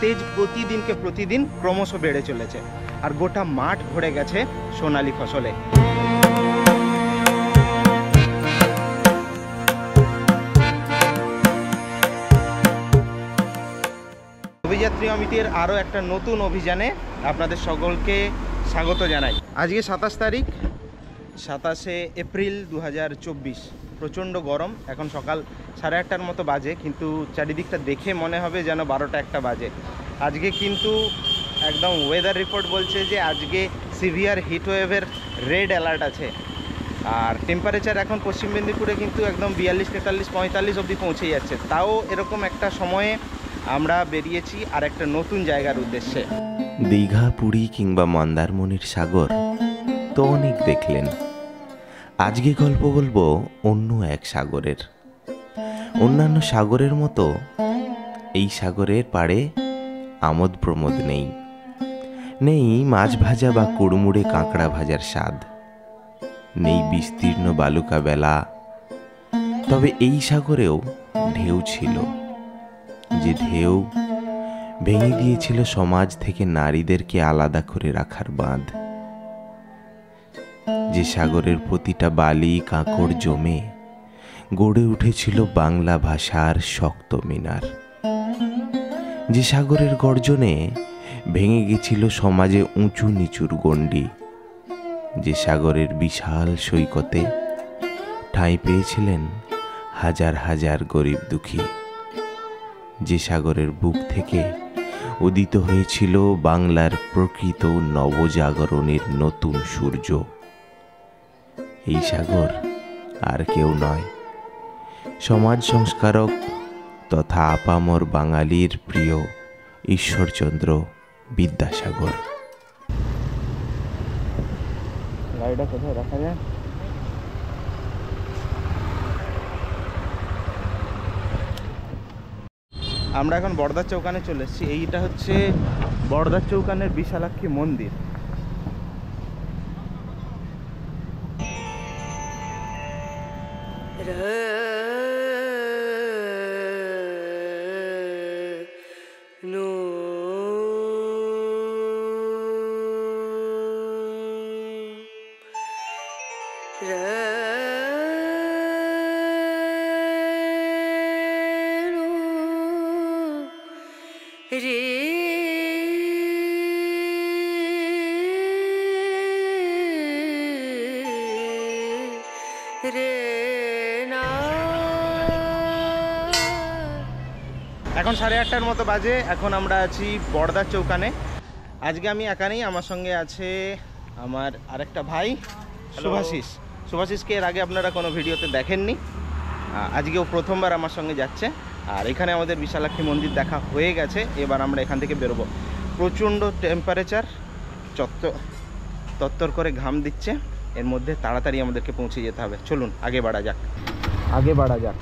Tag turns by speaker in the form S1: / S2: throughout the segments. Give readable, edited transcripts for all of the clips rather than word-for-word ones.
S1: তেজ প্রতিদিনকে প্রতিদিন ক্রমশ বেড়ে চলেছে, আর গোটা মাঠ ভরে গেছে সোনালী ফসলে। অভিযাত্রী অমিতের আরও একটা নতুন অভিযানে আপনাদের সকলকে স্বাগত জানাই। আজকে 27 তারিখ, 27শে এপ্রিল 2024। প্রচণ্ড গরম। এখন সকাল 8:30টার মতো বাজে, কিন্তু চারিদিকটা দেখে মনে হবে যেন 12টা-1টা বাজে। আজকে কিন্তু একদম ওয়েদার রিপোর্ট বলছে যে আজকে সিভিয়ার হিটওয়েভের রেড অ্যালার্ট আছে। আর টেম্পারেচার এখন পশ্চিম মেদিনীপুরে কিন্তু একদম 42, 43, 45 অবধি পৌঁছে যাচ্ছে। তাও এরকম একটা সময়ে আমরা বেরিয়েছি আর একটা নতুন জায়গার উদ্দেশ্যে।
S2: দীঘা, পুরী কিংবা মন্দারমণির সাগর তো অনেক দেখলেন। আজকে গল্প বলবো অন্য এক সাগরের। অন্যান্য সাগরের মতো এই সাগরের পাড়ে আমোদ প্রমোদ নেই। নেই মাছ ভাজা বা কুড়মুড়ে কাঁকড়া ভাজার স্বাদ, নেই বিস্তীর্ণ বালুকা বেলা। তবে এই সাগরেও ঢেউ ছিল, যে ঢেউ ভেঙে দিয়েছিল সমাজ থেকে নারীদেরকে আলাদা করে রাখার বাঁধ। যে সাগরের প্রতিটা বালি কাঁকড় জমে গড়ে উঠেছিল বাংলা ভাষার শক্ত মিনার। যে সাগরের গর্জনে ভেঙে গেছিল সমাজে উঁচু নিচুর গণ্ডি। যে সাগরের বিশাল সৈকতে ঠাঁই পেয়েছিলেন হাজার হাজার গরিব দুঃখী। যে সাগরের বুক থেকে উদিত হয়েছিল বাংলার প্রকৃত নবজাগরণের নতুন সূর্য। এই সাগর আর কেউ নয়, সমাজ সংস্কারক তথা আপামর বাঙালির প্রিয় ঈশ্বরচন্দ্র বিদ্যাসাগর।
S1: গাড়িটা কোথায় রাখা যায়? আমরা এখন বড়দার চৌকানে চলে এসেছি। এইটা হচ্ছে বড়দার চৌকানের বিশালাক্ষী মন্দির। এখন 8:30টার মতো বাজে। এখন আমরা আছি বড়দার চৌকানে। আজকে আমি একা নেই, আমার সঙ্গে আছে আমার আরেকটা ভাই শুভাশিস। শুভাশিসকে এর আগে আপনারা কোনো ভিডিওতে দেখেননি, আজকেও প্রথমবার আমার সঙ্গে যাচ্ছে। আর এখানে আমাদের বিশালাক্ষী মন্দির দেখা হয়ে গেছে। এবার আমরা এখান থেকে বেরোবো। প্রচণ্ড টেম্পারেচার, তত্তর করে ঘাম দিচ্ছে। এর মধ্যে তাড়াতাড়ি আমাদেরকে পৌঁছে যেতে হবে। চলুন আগে বাড়া যাক, আগে বাড়া যাক।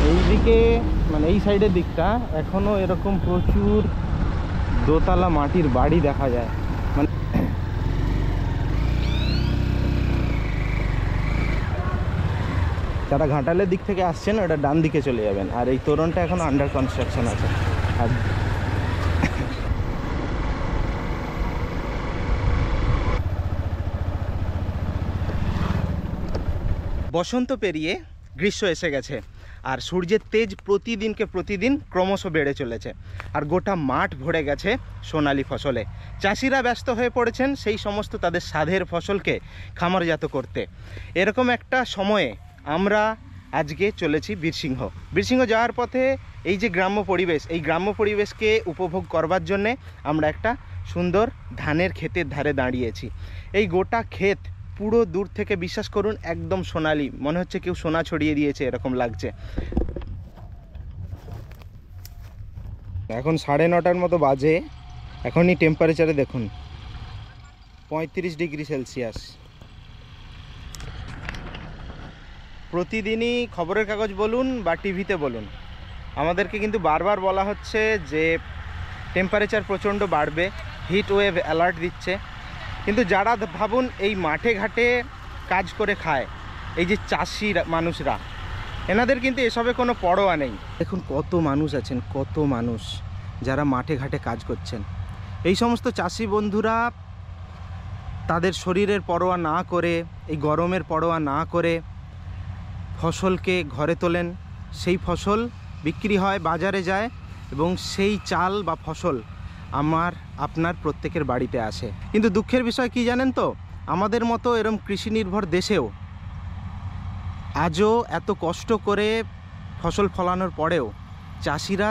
S1: এইদিকে মানে এই সাইডের দিকটা এখনো এরকম প্রচুর দোতলা মাটির বাড়ি দেখা যায়। মানে যারা ঘাটালের দিক থেকে আসছেন ওটা ডান দিকে চলে যাবেন। আর এই তোরণটা এখন আন্ডার কনস্ট্রাকশন আছে। আর বসন্ত পেরিয়ে গ্রীষ্ম এসে গেছে, আর সূর্যের তেজ প্রতিদিনকে প্রতিদিন ক্রমশ বেড়ে চলেছে, আর গোটা মাঠ ভরে গেছে সোনালী ফসলে। চাষিরা ব্যস্ত হয়ে পড়েছেন সেই সমস্ত তাদের সাধের ফসলকে খামারজাত করতে। এরকম একটা সময়ে আমরা আজকে চলেছি বীরসিংহ। বীরসিংহ যাওয়ার পথে এই যে গ্রাম্য পরিবেশ, এই গ্রাম্য পরিবেশকে উপভোগ করবার জন্যে আমরা একটা সুন্দর ধানের ক্ষেতের ধারে দাঁড়িয়েছি। এই গোটা ক্ষেত পুরো দূর থেকে বিশ্বাস করুন একদম সোনালি, মনে হচ্ছে কেউ সোনা ছড়িয়ে দিয়েছে এরকম লাগছে। এখন 9:30টার মতো বাজে। এখনই টেম্পারেচারে দেখুন 35 ডিগ্রি সেলসিয়াস। প্রতিদিনই খবরের কাগজ বলুন বা টিভিতে বলুন, আমাদেরকে কিন্তু বারবার বলা হচ্ছে যে টেম্পারেচার প্রচণ্ড বাড়বে, হিট ওয়েভ অ্যালার্ট দিচ্ছে। কিন্তু যারা ভাবুন এই মাঠে ঘাটে কাজ করে খায়, এই যে চাষি মানুষরা, এনাদের কিন্তু এসবে কোনো পরোয়া নেই। দেখুন কত মানুষ আছেন, কত মানুষ যারা মাঠে ঘাটে কাজ করছেন। এই সমস্ত চাষি বন্ধুরা তাদের শরীরের পরোয়া না করে, এই গরমের পরোয়া না করে ফসলকে ঘরে তোলেন, সেই ফসল বিক্রি হয়, বাজারে যায়, এবং সেই চাল বা ফসল আমার আপনার প্রত্যেকের বাড়িতে আসে। কিন্তু দুঃখের বিষয় কি জানেন তো, আমাদের মতো এরম কৃষি নির্ভর দেশেও আজও এত কষ্ট করে ফসল ফলানোর পরেও চাষিরা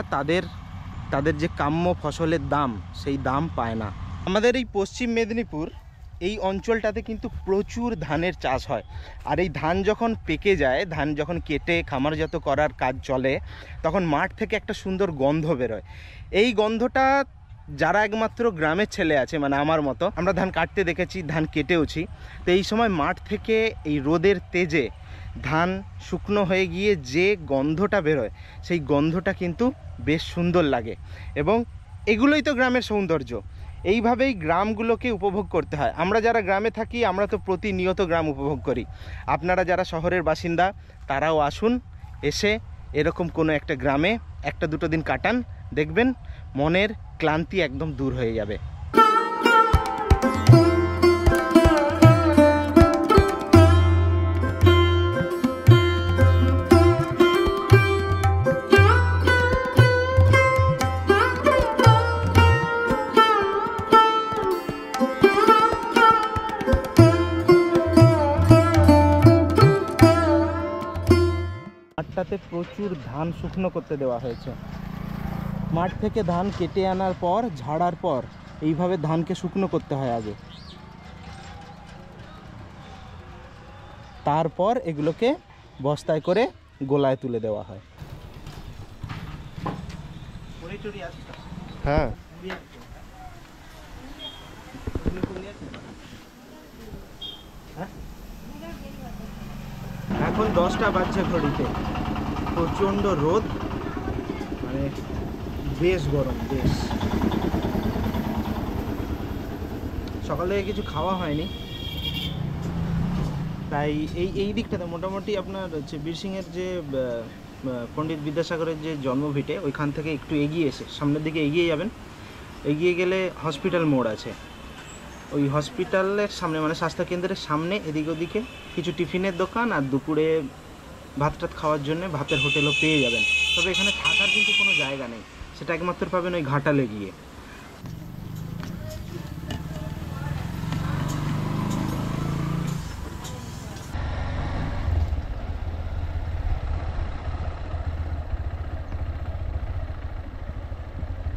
S1: তাদের যে কাম্য ফসলের দাম, সেই দাম পায় না। আমাদের এই পশ্চিম মেদিনীপুর এই অঞ্চলটাতে কিন্তু প্রচুর ধানের চাষ হয়। আর এই ধান যখন পেকে যায়, ধান যখন কেটে খামারজাত করার কাজ চলে, তখন মাঠ থেকে একটা সুন্দর গন্ধ বেরোয়। এই গন্ধটা যারা একমাত্র গ্রামের ছেলে আছে, মানে আমার মতো, আমরা ধান কাটতে দেখেছি, ধান কেটেওছি, তো এই সময় মাঠ থেকে এই রোদের তেজে ধান শুকনো হয়ে গিয়ে যে গন্ধটা বেরোয়, সেই গন্ধটা কিন্তু বেশ সুন্দর লাগে। এবং এগুলোই তো গ্রামের সৌন্দর্য। এইভাবেই গ্রামগুলোকে উপভোগ করতে হয়। আমরা যারা গ্রামে থাকি, আমরা তো প্রতিনিয়ত গ্রাম উপভোগ করি। আপনারা যারা শহরের বাসিন্দা, তারাও আসুন, এসে এরকম কোনো একটা গ্রামে একটা দুটো দিন কাটান, দেখবেন মনের ক্লান্তি একদম দূর হয়ে যাবে। মাঠটাতে প্রচুর ধান শুকনো করতে দেওয়া হয়েছে। মাঠ থেকে ধান কেটে আনার পর, ঝাড়ার পর এইভাবে ধানকে শুকনো করতে হয় আগে, তারপর এগুলোকে বস্তায় করে গোলায় তুলে দেওয়া হয়। হ্যাঁ, এখন 10টা বাজছে ঘড়িতে, প্রচণ্ড রোদ, মানে বেশ গরম, বেশ। সকালে কিছু খাওয়া হয়নি, তাই এই দিকটাতে মোটামুটি আপনার হচ্ছে বীরসিংহের যে পণ্ডিত বিদ্যাসাগরের যে জন্মভিটে, ওইখান থেকে একটু এগিয়ে এসে সামনের দিকে এগিয়ে যাবেন। এগিয়ে গেলে হসপিটাল মোড় আছে, ওই হসপিটালের সামনে, মানে স্বাস্থ্যকেন্দ্রের সামনে, এদিক ওদিকে কিছু টিফিনের দোকান, আর দুপুরে ভাত টাত খাওয়ার জন্য ভাতের হোটেলও পেয়ে যাবেন। তবে এখানে থাকার কিন্তু কোনো জায়গা নেই, সেটা একমাত্র পাবেন ওই ঘাটালে গিয়ে।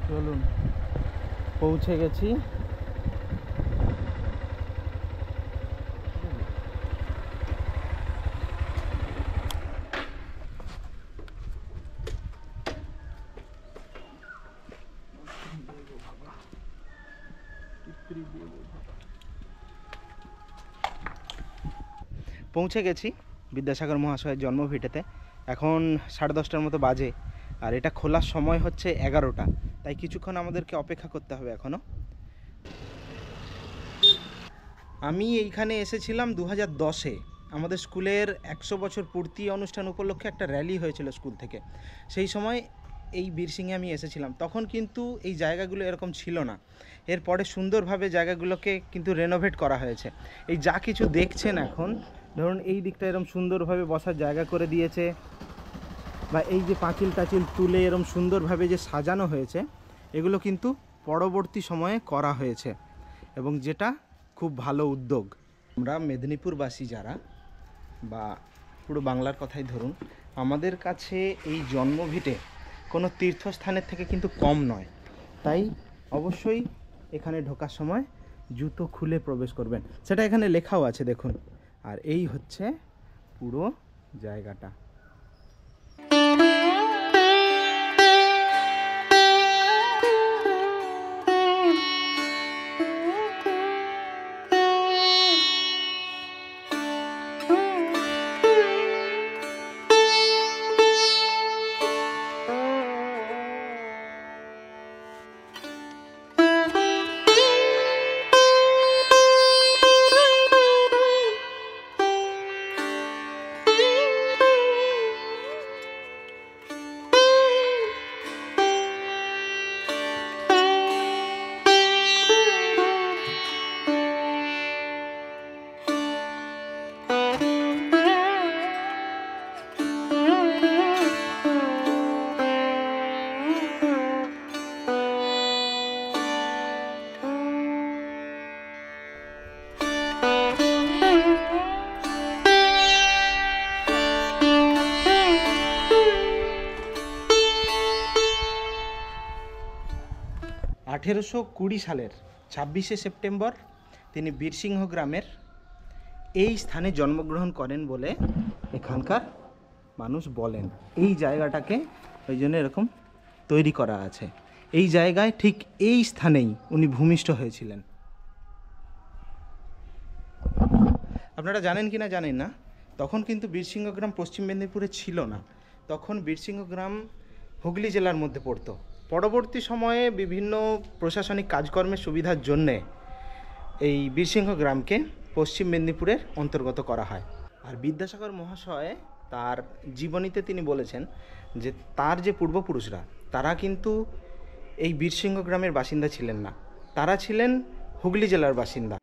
S1: চলুন, পৌঁছে গেছি। পৌঁছে গেছি বিদ্যাসাগর মহাশয়ের জন্মভিটেতে। এখন 10:30টার মতো বাজে, আর এটা খোলার সময় হচ্ছে 11টা, তাই কিছুক্ষণ আমাদেরকে অপেক্ষা করতে হবে এখনও। আমি এইখানে এসেছিলাম 2010-এ, আমাদের স্কুলের 100 বছর পূর্তি অনুষ্ঠান উপলক্ষে একটা র্যালি হয়েছিল স্কুল থেকে। সেই সময় এই বীরসিংহে আমি এসেছিলাম। তখন কিন্তু এই জায়গাগুলো এরকম ছিল না। এরপরে সুন্দরভাবে জায়গাগুলোকে কিন্তু রেনোভেট করা হয়েছে। এই যা কিছু দেখছেন এখন, ধরুন এই দিকটা এরকম সুন্দরভাবে বসার জায়গা করে দিয়েছে, বা এই যে পাঁচিল টাচিল তুলে এরকম সুন্দরভাবে যে সাজানো হয়েছে, এগুলো কিন্তু পরবর্তী সময়ে করা হয়েছে, এবং যেটা খুব ভালো উদ্যোগ। আমরা মেদিনীপুরবাসী যারা, বা পুরো বাংলার কথাই ধরুন, আমাদের কাছে এই জন্মভিটে কোনো তীর্থস্থানের থেকে কিন্তু কম নয়। তাই অবশ্যই এখানে ঢোকার সময় জুতো খুলে প্রবেশ করবেন, সেটা এখানে লেখাও আছে দেখুন। আর এই হচ্ছে পুরো জায়গাটা। 1820 সালের 26শে সেপ্টেম্বর তিনি বীরসিংহ গ্রামের এই স্থানে জন্মগ্রহণ করেন বলে এখানকার মানুষ বলেন। এই জায়গাটাকে ওই জন্য এরকম তৈরি করা আছে। এই জায়গায় ঠিক এই স্থানেই উনি ভূমিষ্ঠ হয়েছিলেন। আপনারা জানেন কি না জানেন না, তখন কিন্তু বীরসিংহ গ্রাম পশ্চিম মেদিনীপুরে ছিল না। তখন বীরসিংহ গ্রাম হুগলি জেলার মধ্যে পড়তো। পরবর্তী সময়ে বিভিন্ন প্রশাসনিক কাজকর্মের সুবিধার জন্যে এই বীরসিংহ গ্রামকে পশ্চিম মেদিনীপুরের অন্তর্গত করা হয়। আর বিদ্যাসাগর মহাশয় তার জীবনীতে তিনি বলেছেন যে তার যে পূর্বপুরুষরা তারা কিন্তু এই বীরসিংহ গ্রামের বাসিন্দা ছিলেন না, তারা ছিলেন হুগলি জেলার বাসিন্দা।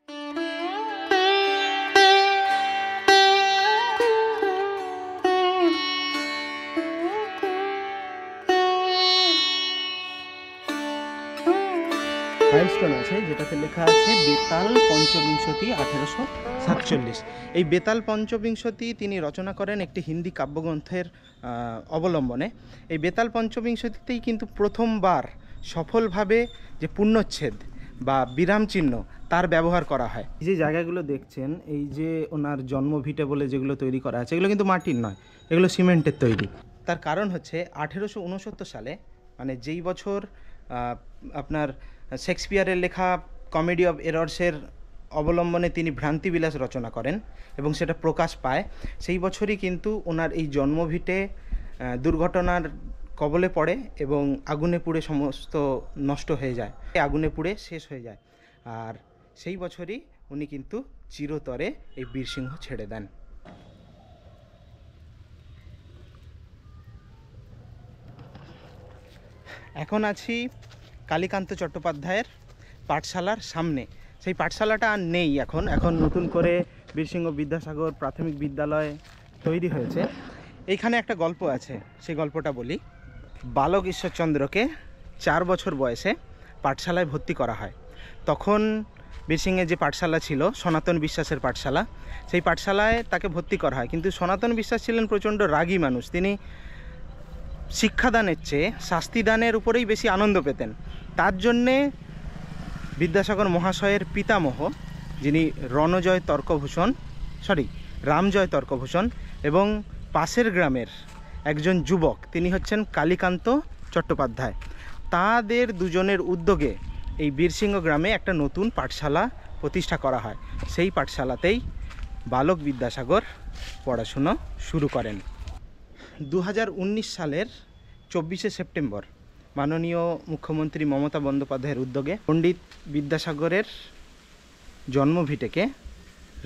S1: মাইলস্টোন আছে যেটাতে লেখা আছে বেতাল পঞ্চবিংশতি 1847। এই বেতাল পঞ্চবিংশতি তিনি রচনা করেন একটি হিন্দি কাব্যগ্রন্থের অবলম্বনে। এই বেতাল পঞ্চবিংশতিতেই কিন্তু প্রথমবার সফলভাবে যে পূর্ণচ্ছেদ বা বিরাম চিহ্ন তার ব্যবহার করা হয়। এই যে জায়গাগুলো দেখছেন, এই যে ওনার জন্মভিটে বলে যেগুলো তৈরি করা আছে, এগুলো কিন্তু মাটির নয়, এগুলো সিমেন্টের তৈরি। তার কারণ হচ্ছে 1869 সালে, মানে যেই বছর আপনার শেক্সপিয়ারের লেখা কমেডি অফ এরর্সের অবলম্বনে তিনি ভ্রান্তিবিলাস রচনা করেন এবং সেটা প্রকাশ পায়, সেই বছরই কিন্তু ওনার এই জন্মভিটে দুর্ঘটনার কবলে পড়ে এবং আগুনে পুড়ে সমস্ত নষ্ট হয়ে যায়, আগুনে পুড়ে শেষ হয়ে যায়। আর সেই বছরই উনি কিন্তু চিরতরে এই বীরসিংহ ছেড়ে দেন। এখন আছি কালীকান্ত চট্টোপাধ্যায়ের পাঠশালার সামনে। সেই পাঠশালাটা আর নেই, এখন নতুন করে বীরসিংহ বিদ্যাসাগর প্রাথমিক বিদ্যালয় তৈরি হয়েছে। এইখানে একটা গল্প আছে, সেই গল্পটা বলি। বালক ঈশ্বরচন্দ্রকে 4 বছর বয়সে পাঠশালায় ভর্তি করা হয়। তখন বীরসিংহের যে পাঠশালা ছিল সনাতন বিশ্বাসের পাঠশালা, সেই পাঠশালায় তাকে ভর্তি করা হয়। কিন্তু সনাতন বিশ্বাস ছিলেন প্রচণ্ড রাগী মানুষ, তিনি শিক্ষাদানের চেয়ে শাস্তিদানের উপরেই বেশি আনন্দ পেতেন। তার জন্যে বিদ্যাসাগর মহাশয়ের পিতামহ, যিনি রামজয় তর্কভূষণ এবং পাশের গ্রামের একজন যুবক, তিনি হচ্ছেন কালীকান্ত চট্টোপাধ্যায়, তাদের দুজনের উদ্যোগে এই বীরসিংহ গ্রামে একটা নতুন পাঠশালা প্রতিষ্ঠা করা হয়। সেই পাঠশালাতেই বালক বিদ্যাসাগর পড়াশুনো শুরু করেন। 2019 সালের 24শে সেপ্টেম্বর মাননীয় মুখ্যমন্ত্রী মমতা বন্দ্যোপাধ্যায়ের উদ্যোগে পণ্ডিত বিদ্যাসাগরের জন্মভিটেকে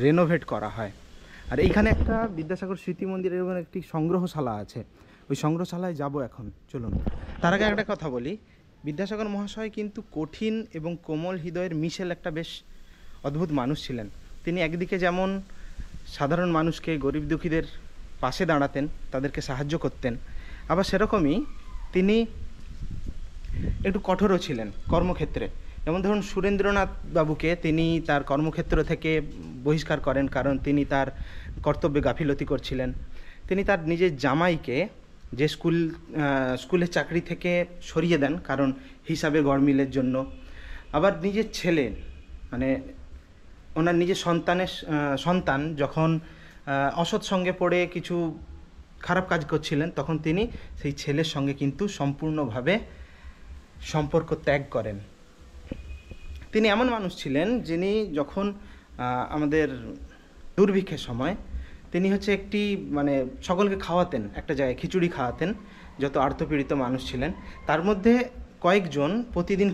S1: রেনোভেট করা হয়। আর এইখানে একটা বিদ্যাসাগর স্মৃতি মন্দিরের এবং একটি সংগ্রহশালা আছে, ওই সংগ্রহশালায় যাব এখন, চলুন। তার আগে একটা কথা বলি, বিদ্যাসাগর মহাশয় কিন্তু কঠিন এবং কোমল হৃদয়ের মিশেল একটা বেশ অদ্ভুত মানুষ ছিলেন। তিনি একদিকে যেমন সাধারণ মানুষকে, গরিব দুঃখীদের পাশে দাঁড়াতেন, তাদেরকে সাহায্য করতেন, আবার সেরকমই তিনি একটু কঠোরও ছিলেন কর্মক্ষেত্রে। যেমন ধরুন সুরেন্দ্রনাথ বাবুকে তিনি তার কর্মক্ষেত্র থেকে বহিষ্কার করেন, কারণ তিনি তার কর্তব্যে গাফিলতি করছিলেন। তিনি তার নিজের জামাইকে যে স্কুলের চাকরি থেকে সরিয়ে দেন, কারণ হিসাবে গড়মিলের জন্য। আবার নিজের ছেলে, মানে ওনার নিজের সন্তান যখন অসৎ সঙ্গে পড়ে কিছু খারাপ কাজ করছিলেন, তখন তিনি সেই ছেলের সঙ্গে কিন্তু সম্পূর্ণভাবে সম্পর্ক ত্যাগ করেন। তিনি এমন মানুষ ছিলেন যিনি যখন আমাদের দুর্ভিক্ষের সময় তিনি হচ্ছে একটি মানে সকলকে খাওয়াতেন, একটা জায়গায় খিচুড়ি খাওয়াতেন যত আর্তপীড়িত মানুষ ছিলেন। তার মধ্যে কয়েকজন প্রতিদিন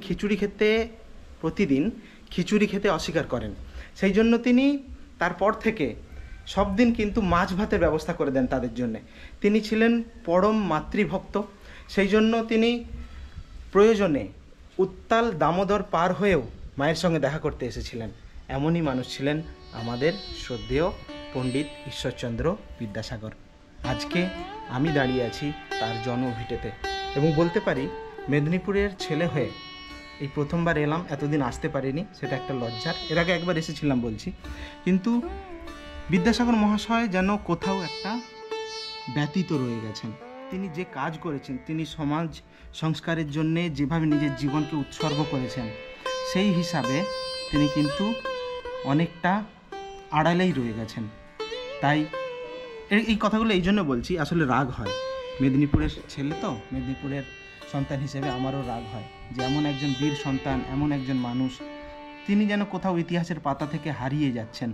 S1: খিচুড়ি খেতে অস্বীকার করেন। সেই জন্য তিনি তারপর থেকে সব দিন কিন্তু মাছ ভাতের ব্যবস্থা করে দেন তাদের জন্যে। তিনি ছিলেন পরম মাতৃভক্ত, সেই জন্য তিনি প্রয়োজনে উত্তাল দামোদর পার হয়েও মায়ের সঙ্গে দেখা করতে এসেছিলেন। এমনই মানুষ ছিলেন আমাদের শ্রদ্ধেয় পণ্ডিত ঈশ্বরচন্দ্র বিদ্যাসাগর। আজকে আমি দাঁড়িয়ে আছি তার জন্মভিটেতে এবং বলতে পারি মেদিনীপুরের ছেলে হয়ে এই প্রথমবার এলাম, এতদিন আসতে পারিনি, সেটা একটা লজ্জার। এর আগে একবার এসেছিলাম বলছি, কিন্তু বিদ্যাসাগর মহাশয় যেন কোথাও একটা ব্যতীত রয়ে গেছেন। তিনি যে কাজ করেছেন, তিনি সমাজ সংস্কারের জন্যে যেভাবে নিজের জীবনকে উৎসর্গ করেছেন, সেই হিসাবে তিনি কিন্তু অনেকটা আড়ালেই রয়ে গেছেন। তাই এই কথাগুলো এই জন্য বলছি, আসলে রাগ হয়, মেদিনীপুরের ছেলে তো, মেদিনীপুরের সন্তান হিসেবে আমারও রাগ হয় যে এমন একজন বীর সন্তান, এমন একজন মানুষ, তিনি যেন কোথাও ইতিহাসের পাতা থেকে হারিয়ে যাচ্ছেন,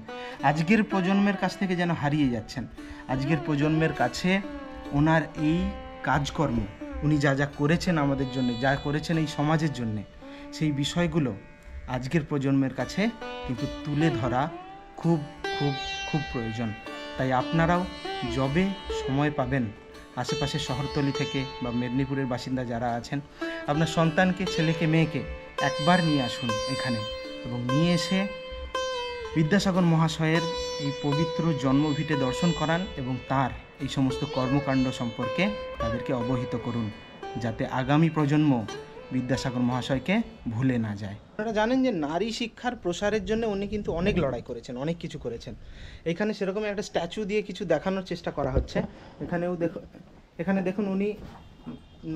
S1: আজকের প্রজন্মের কাছ থেকে যেন হারিয়ে যাচ্ছেন। আজকের প্রজন্মের কাছে ওনার এই কাজকর্ম, উনি যা যা করেছেন আমাদের জন্য, যা করেছেন এই সমাজের জন্যে, সেই বিষয়গুলো আজকের প্রজন্মের কাছে কিন্তু তুলে ধরা খুব খুব খুব প্রয়োজন। তাই আপনারাও যবে সময় পাবেন, আশেপাশে শহরতলি থেকে বা মেদিনীপুরের বাসিন্দা যারা আছেন, আপনার সন্তানকে, ছেলেকে, মেয়েকে একবার নিয়ে আসুন এখানে, এবং নিয়ে এসে বিদ্যাসাগর মহাশয়ের এই পবিত্র জন্মভিটে দর্শন করান এবং তার এই সমস্ত কর্মকাণ্ড সম্পর্কে তাদেরকে অবহিত করুন, যাতে আগামী প্রজন্ম বিদ্যাসাগর মহাশয়কে ভুলে না যায়। আপনারা জানেন যে নারী শিক্ষার প্রসারের জন্য উনি কিন্তু অনেক লড়াই করেছেন, অনেক কিছু করেছেন। এখানে সেরকম একটা স্ট্যাচু দিয়ে কিছু দেখানোর চেষ্টা করা হচ্ছে। এখানে দেখুন উনি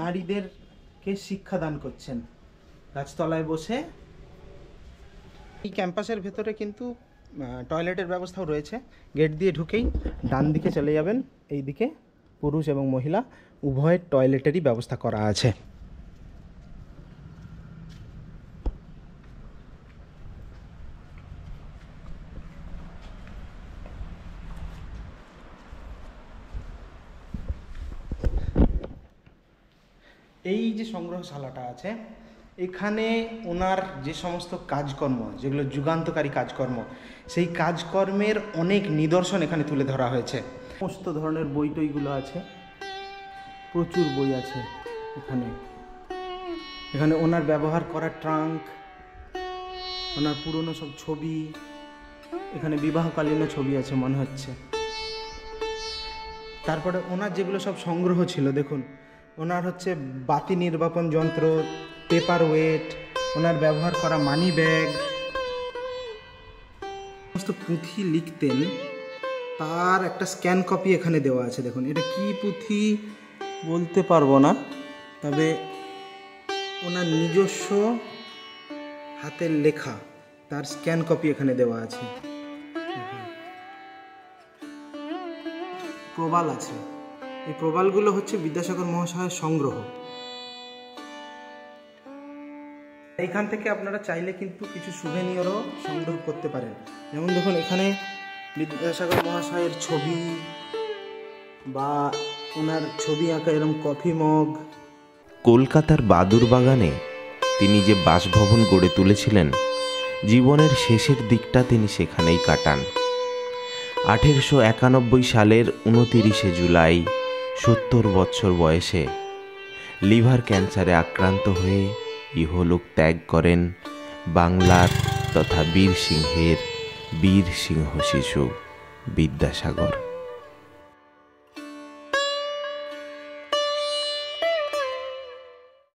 S1: নারীদেরকে শিক্ষাদান করছেন গাছতলায় বসে। এই ক্যাম্পাসের ভেতরে কিন্তু টয়লেটের ব্যবস্থাও রয়েছে। গেট দিয়ে ঢুকেই ডান দিকে চলে যাবেন, এই দিকে পুরুষ এবং মহিলা উভয়ের টয়লেটেরই ব্যবস্থা করা আছে। এই যে সংগ্রহশালাটা আছে, এখানে ওনার যে সমস্ত কাজকর্ম, যেগুলো যুগান্তকারী কাজকর্ম, সেই কাজকর্মের অনেক নিদর্শন এখানে তুলে ধরা হয়েছে। সমস্ত ধরনের বই টইগুলো আছে, প্রচুর বই আছে এখানে। এখানে ওনার ব্যবহার করা ট্রাঙ্ক, ওনার পুরনো সব ছবি, এখানে বিবাহকালীন ছবি আছে মনে হচ্ছে। তারপরে ওনার যেগুলো সব সংগ্রহ ছিল, দেখুন ওনার হচ্ছে বাতি নির্বাপন যন্ত্র, পেপার ওয়েট, ওনার ব্যবহার করা মানি ব্যাগ, সমস্ত পুঁথি লিখতেন, তার একটা স্ক্যান কপি এখানে দেওয়া আছে। দেখুন এটা কি পুঁথি বলতে পারবো না, তবে ওনার নিজস্ব হাতের লেখা তার স্ক্যান কপি এখানে দেওয়া আছে। প্রবাল আছে, এই প্রবালগুলো হচ্ছে বিদ্যাসাগর মহাশয়ের সংগ্রহ। এইখান থেকে আপনারা চাইলে কিন্তু কিছু সুভেনিয়রও সংগ্রহ করতে পারেন। যেমন দেখুন এখানে বিদ্যাসাগর মহাশয়ের ছবি বা ওনার ছবি আঁকা এরকম কফি মগ।
S2: কলকাতার বাদুরবাগানে তিনি যে বাসভবন গড়ে তুলেছিলেন, জীবনের শেষের দিকটা তিনি সেখানেই কাটান। 1891 সালের 29 জুলাই 70 বছর বয়সে লিভার ক্যান্সারে আক্রান্ত হয়ে ইহলোক ত্যাগ করেন বাংলার তথা বীর সিংহের বীর সিংহ শিশু বিদ্যাসাগর।